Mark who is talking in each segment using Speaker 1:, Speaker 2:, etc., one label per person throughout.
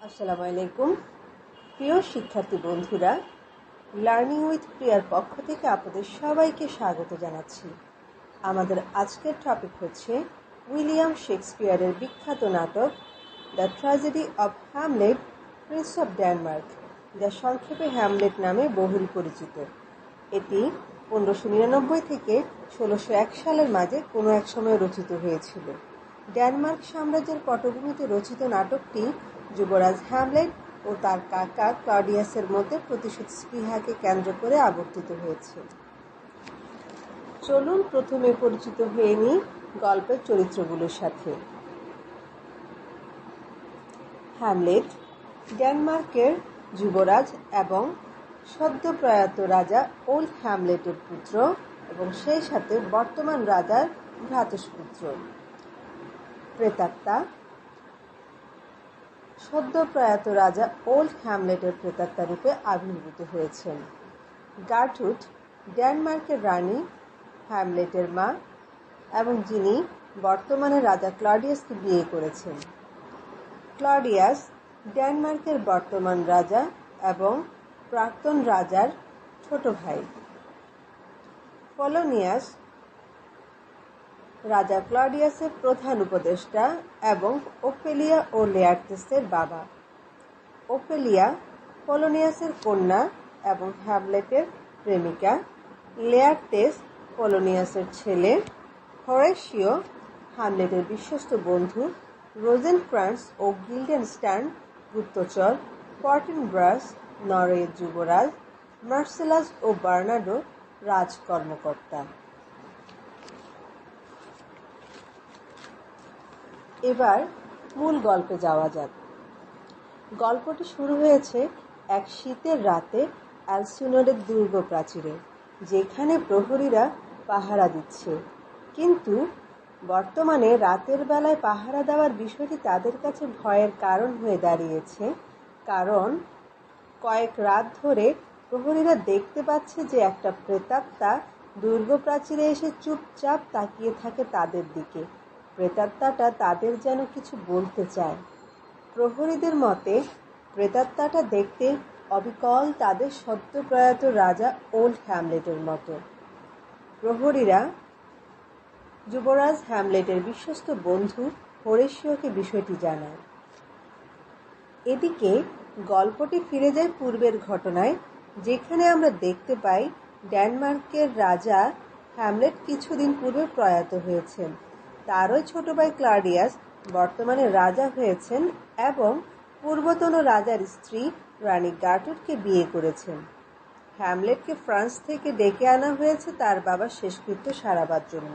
Speaker 1: আসসালামু আলাইকুম প্রিয় শিক্ষার্থী বন্ধুরা, লার্নিং উইথ প্রিয়ার পক্ষ থেকে আপনাদের সবাইকে স্বাগত জানাচ্ছি। আমাদের আজকের টপিক হচ্ছে উইলিয়াম শেক্সপিয়ারের বিখ্যাত নাটক the tragedy of Hamlet, Prince of Denmark, যা সংক্ষেপে হ্যামলেট নামে বহুল পরিচিত। এটি 1599 থেকে 1601 সালের মাঝে কোনো এক সময় রচিত হয়েছিল। ডেনমার্ক সাম্রাজ্যের পটভূমিতে রচিত নাটকটি যুবরাজ হ্যামলেট ও তার কাকা ক্লডিয়াসের মধ্যে প্রতিশোধ স্পৃহাকে কেন্দ্র করে আবর্তিত হয়েছে। চলুন প্রথমে পরিচিত হয়ে নিই গল্পের চরিত্রগুলোর সাথে। হ্যামলেট ডেনমার্কের যুবরাজ এবং সদ্য প্রয়াত রাজা ওল্ড হ্যামলেটের পুত্র এবং সেই সাথে বর্তমান রাজার ভ্রাতুষ্পুত্র। প্রেতাত্মা সদ্য প্রয়াত রাজা ওল্ড হ্যামলেটের প্রেতাত্মা রূপে আবির্ভূত হয়েছেন। গার্ট্রুড ডেনমার্কের রানী, হ্যামলেটের মা এবং যিনি বর্তমানে রাজা ক্লডিয়াসকে বিয়ে করেছেন। ক্লডিয়াস ডেনমার্কের বর্তমান রাজা এবং প্রাক্তন রাজার ছোট ভাই। পলোনিয়াস রাজা ক্লডিয়াসের প্রধান উপদেষ্টা এবং ওফেলিয়া ও লেয়ার্টেসের বাবা। ওফেলিয়া পলোনিয়াসের কন্যা এবং হ্যামলেটের প্রেমিকা। লেয়ার্টেস পলোনিয়াসের ছেলে। হোরেশিও হ্যামলেটের বিশ্বস্ত বন্ধু। রোজেনক্রান্টস ও গিল্ডেনস্টার্ন গুপ্তচর। ফর্টিনব্রাস নরওয়ের যুবরাজ। মার্সেলাস ও বার্নার্ডো রাজকর্মকর্তা। এবার মূল গল্পে যাওয়া যাক। গল্পটি শুরু হয়েছে এক শীতের রাতে অ্যালসিনোডের দুর্গ প্রাচীরে, যেখানে প্রহরীরা পাহারা দিচ্ছে। কিন্তু বর্তমানে রাতের বেলায় পাহারা দেওয়ার বিষয়টি তাদের কাছে ভয়ের কারণ হয়ে দাঁড়িয়েছে, কারণ কয়েক রাত ধরে প্রহরীরা দেখতে পাচ্ছে যে একটা প্রেতাত্মা দুর্গ প্রাচীরে এসে চুপচাপ তাকিয়ে থাকে তাদের দিকে। প্রেতাত্মাটা তাদের যেন কিছু বলতে চায়। প্রহরীদের মতে প্রেতাত্মাটা দেখতে অবিকল তাদের সদ্য প্রয়াত রাজা ওল্ড হ্যামলেটের মতো। প্রহরীরা যুবরাজ হ্যামলেটের বিশ্বস্ত বন্ধু হোরেশিওকে বিষয়টি জানায়। এদিকে গল্পটি ফিরে যায় পূর্বের ঘটনায়, যেখানে আমরা দেখতে পাই ডেনমার্কের রাজা হ্যামলেট কিছুদিন পূর্বে প্রয়াত হয়েছেন। তারই ছোট ভাই ক্লডিয়াস বর্তমানে রাজা হয়েছেন এবং পূর্বতন রাজার স্ত্রী রানী গার্ট্রুডকে বিয়ে করেছেন। হ্যামলেটকে ফ্রান্স থেকে ডেকে আনা হয়েছে তার বাবার শেষকৃত্য সারাবার জন্য।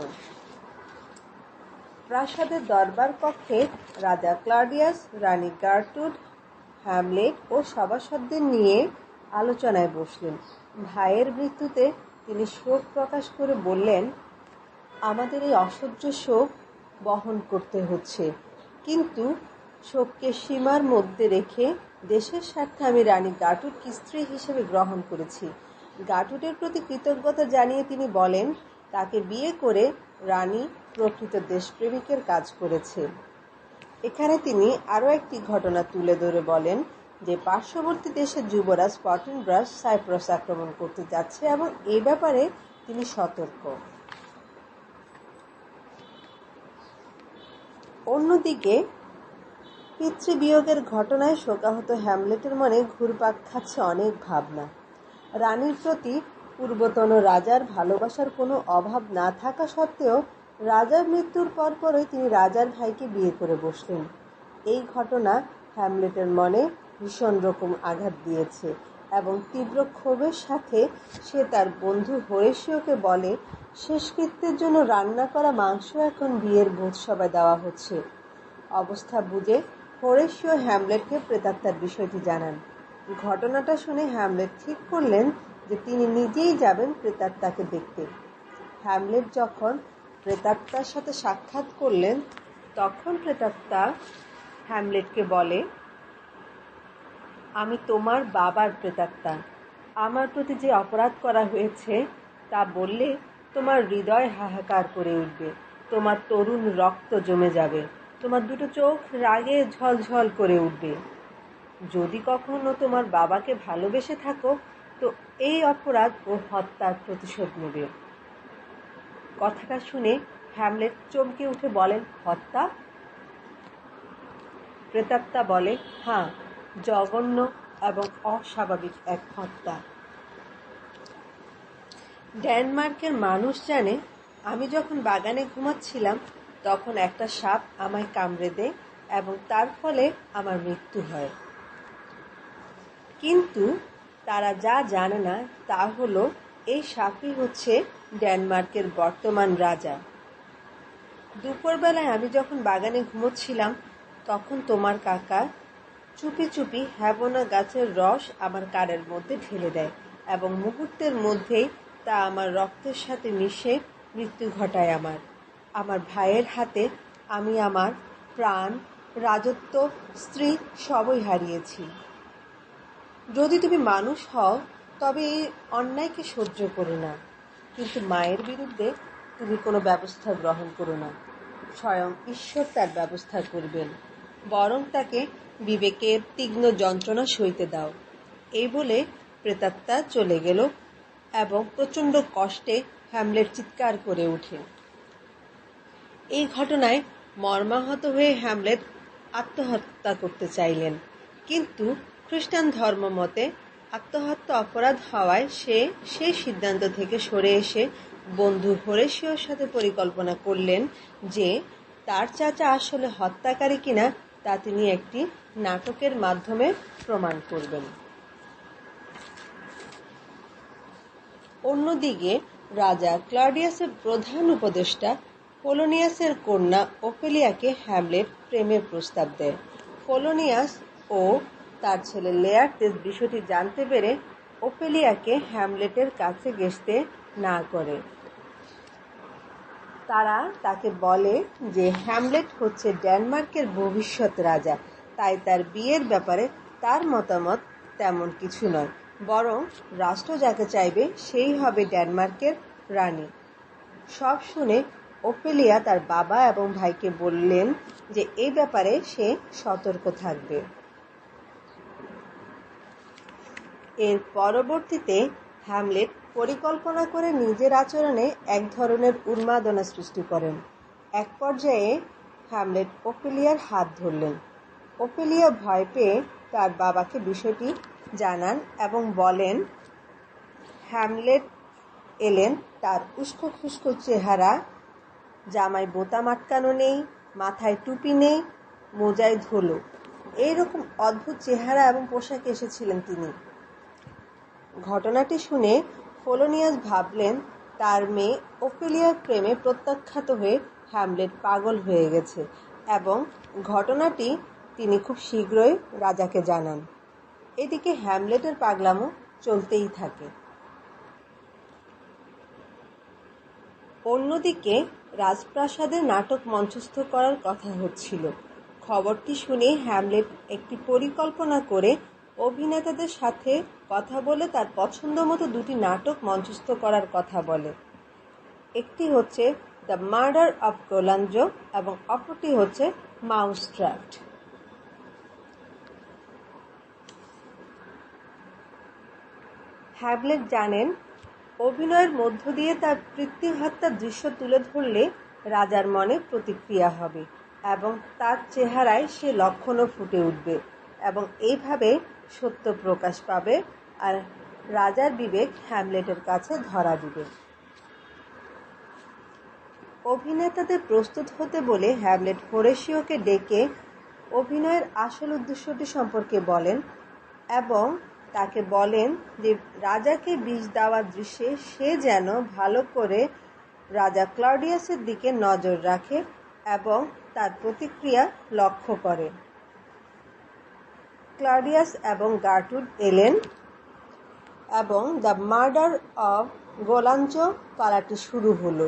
Speaker 1: প্রাসাদের দরবার কক্ষে রাজা ক্লডিয়াস, রানী গার্ট্রুড, হ্যামলেট ও সভাসদদের নিয়ে আলোচনায় বসলেন। ভাইয়ের মৃত্যুতে তিনি শোক প্রকাশ করে বললেন, আমাদের এই অসহ্য শোক বহন করতে হচ্ছে, কিন্তু শোককে সীমার মধ্যে রেখে দেশের স্বার্থে আমি রানী গার্ট্রুডকে স্ত্রী হিসেবে গ্রহণ করেছি। গার্ট্রুডের প্রতি কৃতজ্ঞতা জানিয়ে তিনি বলেন, তাকে বিয়ে করে রানী প্রকৃত দেশপ্রেমিকের কাজ করেছে। এখানে তিনি আরও একটি ঘটনা তুলে ধরে বলেন যে পার্শ্ববর্তী দেশের যুবরাজ ফর্টিনব্রাস সাইপ্রাস আক্রমণ করতে যাচ্ছে এবং এ ব্যাপারে তিনি সতর্ক। অন্যদিকে পিতৃবিয়োগের ঘটনায় শোকাহত হ্যামলেটের মনে ঘুরপাক খাচ্ছে অনেক ভাবনা। রানীর প্রতি পূর্বতন রাজার ভালোবাসার কোনো অভাব না থাকা সত্ত্বেও রাজার মৃত্যুর পরপরই তিনি রাজার ভাইকে বিয়ে করে বসলেন। এই ঘটনা হ্যামলেটের মনে ভীষণ রকম আঘাত দিয়েছে এবং তীব্র ক্ষোভের সাথে সে তার বন্ধু হোরেশিওকে বলে, শেষকৃত্যের জন্য রান্না করা মাংস এখন বিয়ের ভোজসভায় দেওয়া হচ্ছে। অবস্থা বুঝে হোরেশিও হ্যামলেটকে প্রেতাত্মার বিষয়টি জানান। ঘটনাটা শুনে হ্যামলেট ঠিক করলেন যে তিনি নিজেই যাবেন প্রেতাত্মাকে দেখতে। হ্যামলেট যখন প্রেতাত্মার সাথে সাক্ষাৎ করলেন, তখন প্রেতাত্মা হ্যামলেটকে বলে, আমি তোমার বাবার প্রেতাত্মা। আমার প্রতি যে অপরাধ করা হয়েছে তা বললে তোমার হৃদয় হাহাকার করে উঠবে, তোমার তরুণ রক্ত জমে যাবে, তোমার দুটো চোখ রাগে ঝলঝল করে উঠবে। যদি কখনো তোমার বাবাকে ভালোবেসে থাকো তো এই অপরাধ ও হত্যার প্রতিশোধ নেবে। কথাটা শুনে হ্যামলেট চমকে উঠে বলেন, হত্যা? প্রেতাত্মা বলে, হ্যাঁ, জঘন্য এবং অস্বাভাবিক এক হত্যা। ডেনমার্কের মানুষ জানে, আমি যখন বাগানে ঘুমাচ্ছিলাম তখন একটা সাপ আমায় কামড়ে দেয় এবং তার ফলে আমার মৃত্যু হয়। কিন্তু তারা যা জানে না তা হলো এই সাপই হচ্ছে ডেনমার্কের বর্তমান রাজা। দুপুরবেলায় আমি যখন বাগানে ঘুমোচ্ছিলাম তখন তোমার কাকা চুপি চুপি হ্যাবনা গাছের রস আমার কানের মধ্যে ঢেলে দেয় এবং মুহূর্তের মধ্যেই তা আমার রক্তের সাথে মিশে মৃত্যু ঘটায়। আমার ভাইয়ের হাতে আমি আমার প্রাণ, রাজত্ব, স্ত্রী সবই হারিয়েছি। যদি তুমি মানুষ হও তবে এই অন্যায়কে সহ্য করো না, কিন্তু মায়ের বিরুদ্ধে তুমি কোনো ব্যবস্থা গ্রহণ করো না। স্বয়ং ঈশ্বর তার ব্যবস্থা করবেন, বরং তাকে বিবেকের তীক্ষ্ণ যন্ত্রণা সইতে দাও। এই বলে প্রেতাত্মা চলে গেল এবং প্রচণ্ড কষ্টে হ্যামলেট চিৎকার করে ওঠে। এই ঘটনায় মর্মাহত হয়ে হ্যামলেট আত্মহত্যা করতে চাইলেন, কিন্তু খ্রিস্টান ধর্ম মতে আত্মহত্যা অপরাধ হওয়ায় সে সেই সিদ্ধান্ত থেকে সরে এসে বন্ধু হোরেশিওর সাথে পরিকল্পনা করলেন যে তার চাচা আসলে হত্যাকারী কিনা তা তিনি একটি নাটকের মাধ্যমে প্রমাণ করবেন। অন্যদিকে রাজা ক্লডিয়াসের প্রধান উপদেষ্টা পোলোনিয়াসের কন্যা ওফেলিয়াকে হ্যামলেট প্রেমের প্রস্তাব দেয়। পোলোনিয়াস ও তার ছেলে লেয়ারটেস বিষয়টি জানতে পেরে ওফেলিয়াকে হ্যামলেটের কাছে ঘেঁষতে না করে। তারা তাকে বলে যে হ্যামলেট হচ্ছে ডেনমার্কের ভবিষ্যৎ রাজা, তাই তার বিয়ের ব্যাপারে তার মতামত তেমন কিছু নয়, বরং রাষ্ট্র যাকে চাইবে সেই হবে ডেনমার্কের রানী। সব শুনে ওফেলিয়া তার বাবা এবং ভাইকে বললেন যে এই ব্যাপারে সে সতর্ক থাকবে। এর পরবর্তীতে হ্যামলেট পরিকল্পনা করে নিজের আচরণে এক ধরনের উন্মাদনা সৃষ্টি করেন। এক পর্যায়ে হ্যামলেট ওফেলিয়ার হাত ধরলেন। ওফেলিয়া ভয় পেয়ে তার বাবাকে বিষয়টি জানান এবং বলেন, হ্যামলেট এলেন, তার উস্কো খুস্কো চেহারা, জামায় বোতাম আটকানো নেই, মাথায় টুপি নেই, মোজায় ধুলো, এইরকম অদ্ভুত চেহারা এবং পোশাকে এসেছিলেন তিনি। ঘটনাটি শুনে পোলোনিয়াস ভাবলেন তার মেয়ে ওফেলিয়ার প্রেমে প্রত্যাখ্যাত হয়ে হ্যামলেট পাগল হয়ে গেছে এবং ঘটনাটি তিনি খুব শীঘ্রই রাজাকে জানান। এদিকে হ্যামলেটের পাগলামো চলতেই থাকে। অন্যদিকে রাজপ্রাসাদে নাটক মঞ্চস্থ করার কথা হচ্ছিল। খবরটি শুনে হ্যামলেট একটি পরিকল্পনা করে অভিনেতাদের সাথে কথা বলে তার পছন্দ মতো দুটি নাটক মঞ্চস্থ করার কথা বলে। একটি হচ্ছে দ্য মার্ডার অফ গোলাঞ্জো এবং অপরটি হচ্ছে মাউসট্র্যাপ। হ্যামলেট জানেন অভিনয়ের মধ্য দিয়ে তার পিতৃহত্যার দৃশ্য তুলে ধরলে রাজার মনে প্রতিক্রিয়া হবে এবং তার চেহারায় সে লক্ষণও ফুটে উঠবে এবং এইভাবে সত্য প্রকাশ পাবে আর রাজার বিবেক হ্যামলেটের কাছে ধরা দিবে। অভিনেতাদের প্রস্তুত হতে বলে হ্যামলেট হোরেশিওকে ডেকে অভিনয়ের আসল উদ্দেশ্যটি সম্পর্কে বলেন এবং তাকে বলেন যে রাজাকে বিষ দেওয়ার দৃশ্যে সে যেন ভালো করে রাজা ক্লডিয়াসের দিকে নজর রাখে এবং তার প্রতিক্রিয়া লক্ষ্য করে। ক্লডিয়াস এবং গার্টুড এলেন এবং দ্য মার্ডার অফ গোলাঞ্জো পালাটি শুরু হলো।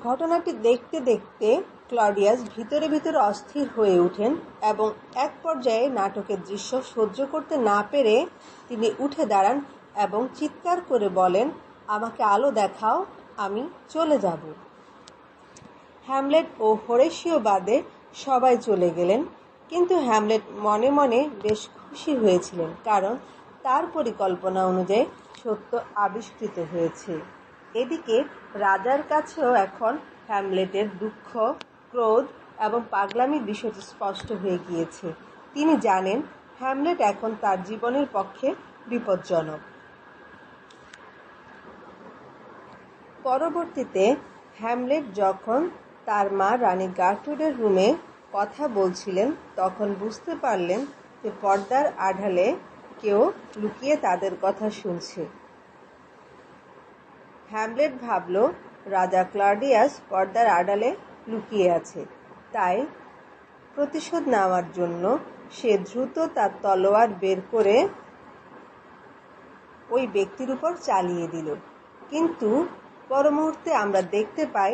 Speaker 1: ঘটনাটি দেখতে দেখতে ক্লডিয়াস ভিতরে ভিতরে অস্থির হয়ে ওঠেন এবং এক পর্যায়ে নাটকের দৃশ্য সহ্য করতে না পেরে তিনি উঠে দাঁড়ান এবং চিৎকার করে বলেন, আমাকে আলো দেখাও, আমি চলে যাব। হ্যামলেট ও হোরেশিও বাদে সবাই চলে গেলেন কিন্তু হ্যামলেট মনে মনে বেশ খুশি হয়েছিলেন, কারণ তার পরিকল্পনা অনুযায়ী সত্য আবিষ্কৃত হয়েছে। এদিকে রাজার কাছেও এখন হ্যামলেটের দুঃখ, ক্রোধ এবং পাগলামির বিষয়টি স্পষ্ট হয়ে গিয়েছে। তিনি জানেন হ্যামলেট এখন তার জীবনের পক্ষে বিপজ্জনক। পরবর্তীতে হ্যামলেট যখন তার মা রানী গার্ট্রুডের রুমে কথা বলছিলেন, তখন বুঝতে পারলেন যে পর্দার আড়ালে কেউ লুকিয়ে তাদের কথা শুনছে। হ্যামলেট ভাবল রাজা ক্লডিয়াস পর্দার আড়ালে লুকিয়ে আছে, তাই প্রতিশোধ নেওয়ার জন্য সে দ্রুত তার তলোয়ার বের করে ওই ব্যক্তির উপর চালিয়ে দিল। কিন্তু পর মুহূর্তে আমরা দেখতে পাই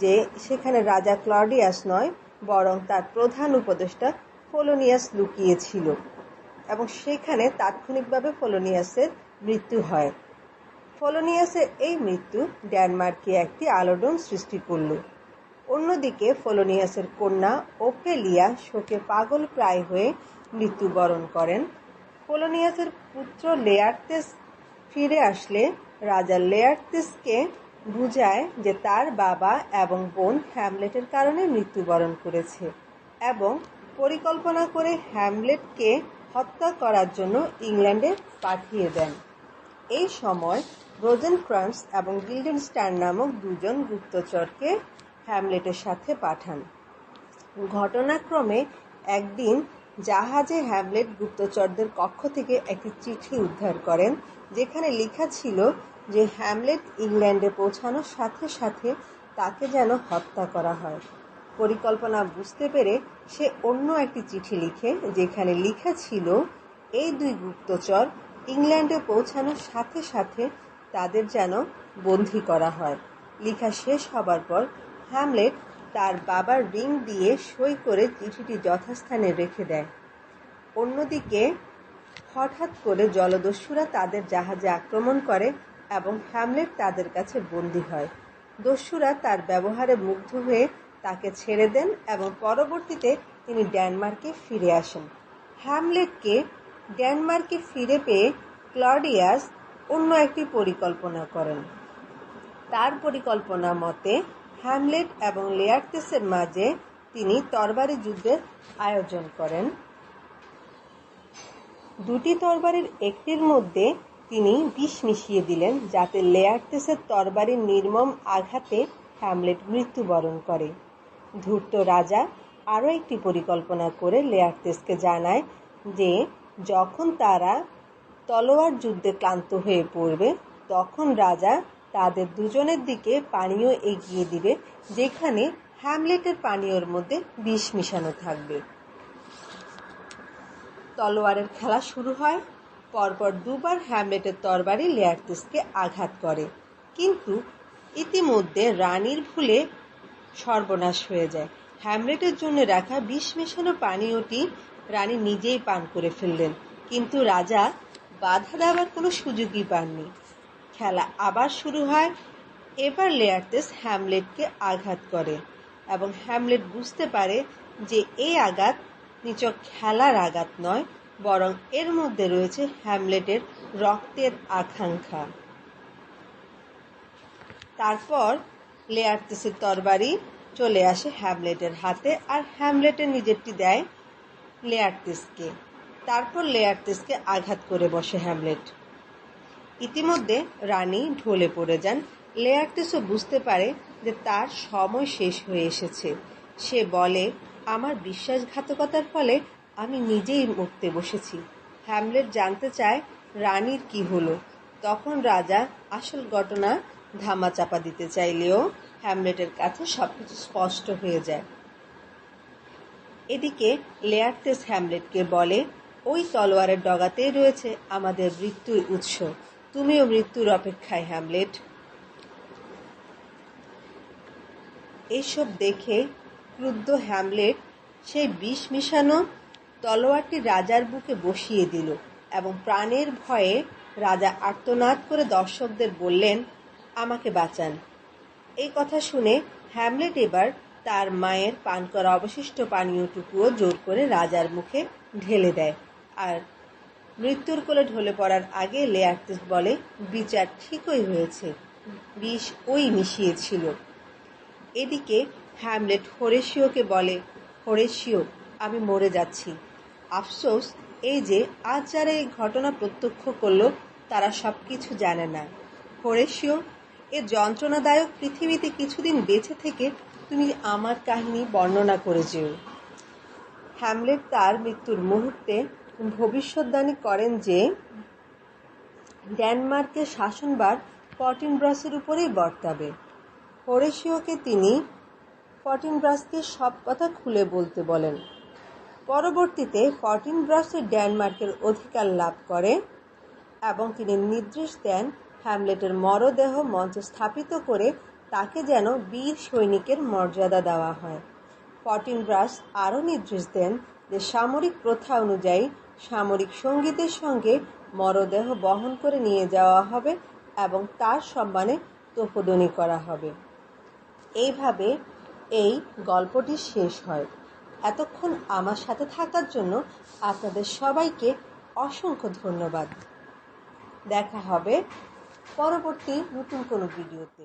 Speaker 1: যে সেখানে রাজা ক্লডিয়াস নয়, বরং তার প্রধান উপদেষ্টা পোলোনিয়াস লুকিয়েছিল এবং সেখানে তাৎক্ষণিকভাবে পোলোনিয়াসের মৃত্যু হয়। পোলোনিয়াসের এই মৃত্যু ডেনমার্কে একটি আলোড়ন সৃষ্টি করল। অন্যদিকে পোলোনিয়াসের কন্যা ওফেলিয়া শোকে পাগল প্রায় হয়ে মৃত্যুবরণ করেন। পোলোনিয়াসের পুত্র লেয়ার্তেস ফিরে আসলে রাজা লেয়ার্তেসকে বুঝায় যে তার বাবা এবং বোন হ্যামলেটের কারণে মৃত্যুবরণ করেছে এবং পরিকল্পনা করে হ্যামলেটকে হত্যা করার জন্য ইংল্যান্ডে পাঠিয়ে দেন। এই সময় রোজেনক্রান্টস এবং গিল্ডেনস্টাইন নামক দুজন গুপ্তচরকে হ্যামলেটের সাথে পাঠান। ঘটনাক্রমে একদিন জাহাজে হ্যামলেট গুপ্তচরদের কক্ষ থেকে একটি চিঠি উদ্ধার করেন, যেখানে লেখা ছিল যে হ্যামলেট ইংল্যান্ডে পৌঁছানোর সাথে সাথে তাকে যেন হত্যা করা হয়। পরিকল্পনা বুঝতে পেরে সে অন্য একটি চিঠি লিখে, যেখানে লেখা ছিল এই দুই গুপ্তচর ইংল্যান্ডে পৌঁছানোর সাথে সাথে তাদের যেন বন্দী করা হয়। লেখা শেষ হবার পর হ্যামলেট তার বাবার রিং দিয়ে সই করে চিঠিটি যথাস্থানে রেখে দেয়। অন্যদিকে হঠাৎ করে জলদস্যুরা তাদের জাহাজে আক্রমণ করে এবং হ্যামলেট তাদের কাছে বন্দী হয়। দস্যুরা তার ব্যবহারে মুগ্ধ হয়ে তাকে ছেড়ে দেন এবং পরবর্তীতে তিনি ডেনমার্কে ফিরে আসেন। হ্যামলেটকে ডেনমার্কে ফিরে পেয়ে ক্লডিয়াস অন্য একটি পরিকল্পনা করেন। তার পরিকল্পনা মতে হ্যামলেট এবং লেয়ার্তেসের মাঝে তিনি তরবারি যুদ্ধের আয়োজন করেন। দুটি তরবারির একটির মধ্যে তিনি বিষ মিশিয়ে দিলেন, যাতে লেয়ার্তেসের তরবারির নির্মম আঘাতে হ্যামলেট মৃত্যুবরণ করে। ধূর্ত রাজা আরও একটি পরিকল্পনা করে লেয়ার্তেসকে জানায় যে যখন তারা তলোয়ার যুদ্ধে ক্লান্ত হয়ে পড়বে, তখন রাজা তাদের দুজনের দিকে পানীয় এগিয়ে দিবে, যেখানে হ্যামলেটের পানীয়র মধ্যে বিষ মিশানো থাকবে। তলোয়ারের খেলা শুরু হয়। পরপর দুবার হ্যামলেটের তরবারি লেয়ার্তেসকে আঘাত করে, কিন্তু ইতিমধ্যে রানীর ভুলে সর্বনাশ হয়ে যায়। হ্যামলেটের জন্য রাখা বিষ মেশানো পানীয়টি রানী নিজেই পান করে ফেললেন, কিন্তু রাজা বাধা দেওয়ার কোনো সুযোগই পাননি। খেলা আবার শুরু হয়। এবার লেয়ার্তেস হ্যামলেটকে আঘাত করে এবং হ্যামলেট বুঝতে পারে যে এই আঘাত নিছক খেলার আঘাত নয়, বরং এর মধ্যে রয়েছে হ্যামলেটের রক্তের আকাঙ্ক্ষা। তারপর লেয়ার্তেসের তরবারি চলে আসে হ্যামলেটের হাতে, আর হ্যামলেটের নিজেরটি দেয় লেয়ার্তেসকে। তারপর লেয়ার্তেসকে আঘাত করে বসে হ্যামলেট। ইতিমধ্যে রানী ঢলে পড়ে যান। লেয়ার্তেসও বুঝতে পারে যে তার সময় শেষ হয়ে এসেছে। সে বলে, আমার বিশ্বাসঘাতকতার ফলে আমি নিজেই মরতে বসেছি। হ্যামলেট জানতে চায় রানীর কি হলো। তখন রাজা আসল ঘটনা ধামাচাপা দিতে চাইলেও হ্যামলেটের কাছে সবকিছু স্পষ্ট হয়ে যায়। এদিকে লেয়ার্তেস হ্যামলেটকে বলে, ওই তলোয়ারের ডগাতেই রয়েছে আমাদের মৃত্যুর উৎস। তুমিও মৃত্যুর অপেক্ষায় হ্যামলেট। এইসব দেখে ক্রুদ্ধ হ্যামলেট সেই বিষ মিশানো তলোয়ারটি রাজার বুকে বসিয়ে দিল এবং প্রাণের ভয়ে রাজা আর্তনাদ করে দর্শকদের বললেন, আমাকে বাঁচান। এই কথা শুনে হ্যামলেট এবার তার মায়ের পান করা অবশিষ্ট পানীয়টুকুও জোর করে রাজার মুখে ঢেলে দেয়। আর মৃত্যুর কোলে ঢলে পড়ার আগে লেয়ার্তেস বলে, বিচার ঠিকই হয়েছে, বিষ ওই মিশিয়েছিল। এদিকে হ্যামলেট হোরেশিওকে বলে, হোরেশিও, আমি মরে যাচ্ছি। আফসোস এই যে আজ যারা এই ঘটনা প্রত্যক্ষ করলো তারা সব কিছু জানে না। হোরেশিও, এ যন্ত্রণাদায়ক পৃথিবীতে কিছুদিন বেঁচে থেকে তুমি আমার কাহিনী বর্ণনা করে যেও। হ্যামলেট তার মৃত্যুর মুহূর্তে ভবিষ্যদ্বাণী করেন যে ডেনমার্কের শাসনভার ফর্টিনব্রাসের উপরেই বর্তাবে। হোরেশিওকে তিনি ফর্টিনব্রাসকে সব কথা খুলে বলতে বলেন। পরবর্তীতে ফর্টিনব্রাসে ডেনমার্কের অধিকার লাভ করে এবং তিনি নির্দেশ দেন হ্যামলেটের মরদেহ মঞ্চে স্থাপিত করে তাকে যেন বীর সৈনিকের মর্যাদা দেওয়া হয়। ফর্টিনব্রাস আরও নির্দেশ দেন যে সামরিক প্রথা অনুযায়ী সামরিক সঙ্গীতের সঙ্গে মরদেহ বহন করে নিয়ে যাওয়া হবে এবং তার সম্মানে তোপধ্বনি করা হবে। এইভাবে এই গল্পটি শেষ হয়। এতক্ষণ আমার সাথে থাকার জন্য আপনাদের সবাইকে অসংখ্য ধন্যবাদ। দেখা হবে পরবর্তী নতুন কোনো ভিডিওতে।